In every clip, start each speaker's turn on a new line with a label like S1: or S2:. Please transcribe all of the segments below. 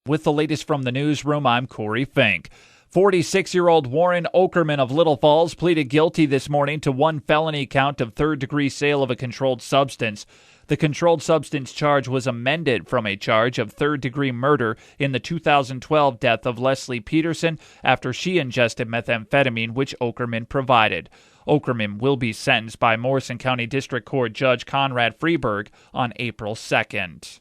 S1: With the latest from the newsroom, I'm Corey Fink. 46-year-old Warren Okerman of Little Falls pleaded guilty this morning to one felony count of third-degree sale of a controlled substance. The controlled substance charge was amended from a charge of third-degree murder in the 2012 death of Leslie Peterson after she ingested methamphetamine, which Okerman provided. Okerman will be sentenced by Morrison County District Court Judge Conrad Freeberg on April 2nd.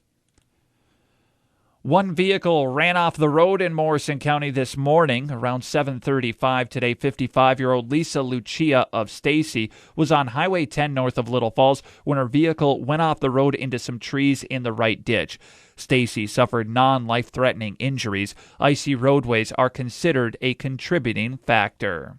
S1: One vehicle ran off the road in Morrison County this morning. Around 7:35 today, 55-year-old Lisa Lucia of Stacy was on Highway 10 north of Little Falls when her vehicle went off the road into some trees in the right ditch. Stacy suffered non-life-threatening injuries. Icy roadways are considered a contributing factor.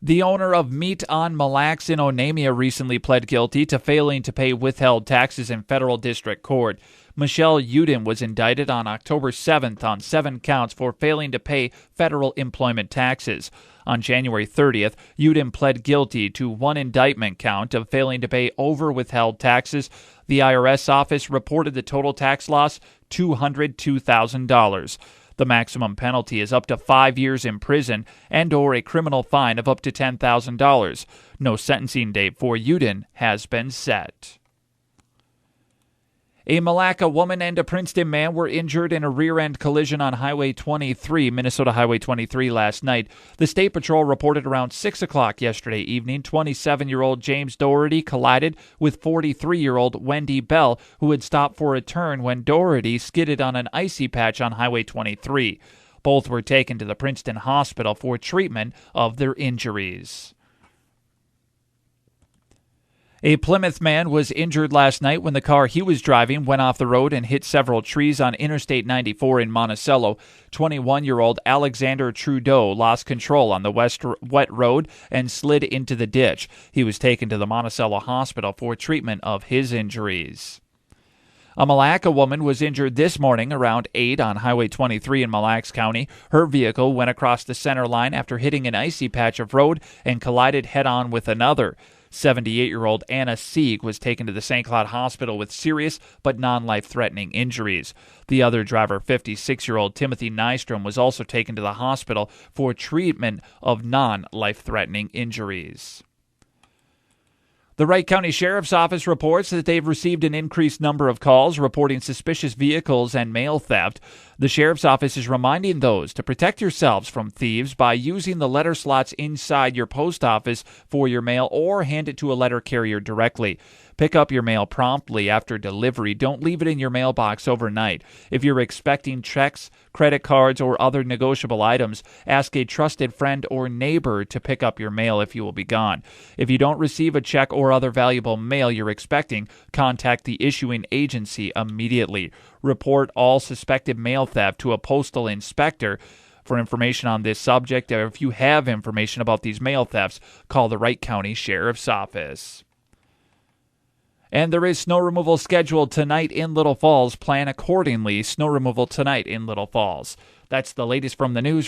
S1: The owner of Meat on Mille Lacs in Onamia recently pled guilty to failing to pay withheld taxes in federal district court. Michelle Uden was indicted on October 7th on 7 counts for failing to pay federal employment taxes. On January 30th, Uden pled guilty to one indictment count of failing to pay over withheld taxes. The IRS office reported the total tax loss, $202,000. The maximum penalty is up to 5 years in prison and or a criminal fine of up to $10,000. No sentencing date for Uden has been set. A Malacca woman and a Princeton man were injured in a rear-end collision on Highway 23, Minnesota Highway 23 last night. The State Patrol reported around 6 o'clock yesterday evening, 27-year-old James Doherty collided with 43-year-old Wendy Bell, who had stopped for a turn when Doherty skidded on an icy patch on Highway 23. Both were taken to the Princeton Hospital for treatment of their injuries. A Plymouth man was injured last night when the car he was driving went off the road and hit several trees on Interstate 94 in Monticello. 21-year-old Alexander Trudeau lost control on the wet road and slid into the ditch. He was taken to the Monticello Hospital for treatment of his injuries. A Malacca woman was injured this morning around 8 on Highway 23 in Mille Lacs County. Her vehicle went across the center line after hitting an icy patch of road and collided head-on with another. 78-year-old Anna Sieg was taken to the St. Cloud Hospital with serious but non-life-threatening injuries. The other driver, 56-year-old Timothy Nystrom, was also taken to the hospital for treatment of non-life-threatening injuries. The Wright County Sheriff's Office reports that they've received an increased number of calls reporting suspicious vehicles and mail theft. The Sheriff's Office is reminding those to protect yourselves from thieves by using the letter slots inside your post office for your mail or hand it to a letter carrier directly. Pick up your mail promptly after delivery. Don't leave it in your mailbox overnight. If you're expecting checks, credit cards, or other negotiable items, ask a trusted friend or neighbor to pick up your mail if you will be gone. If you don't receive a check or other valuable mail you're expecting, contact the issuing agency immediately. Report all suspected mail theft to a postal inspector. For information on this subject, or if you have information about these mail thefts, call the Wright County Sheriff's Office. And there is snow removal scheduled tonight in Little Falls. Plan accordingly. Snow removal tonight in Little Falls. That's the latest from the news.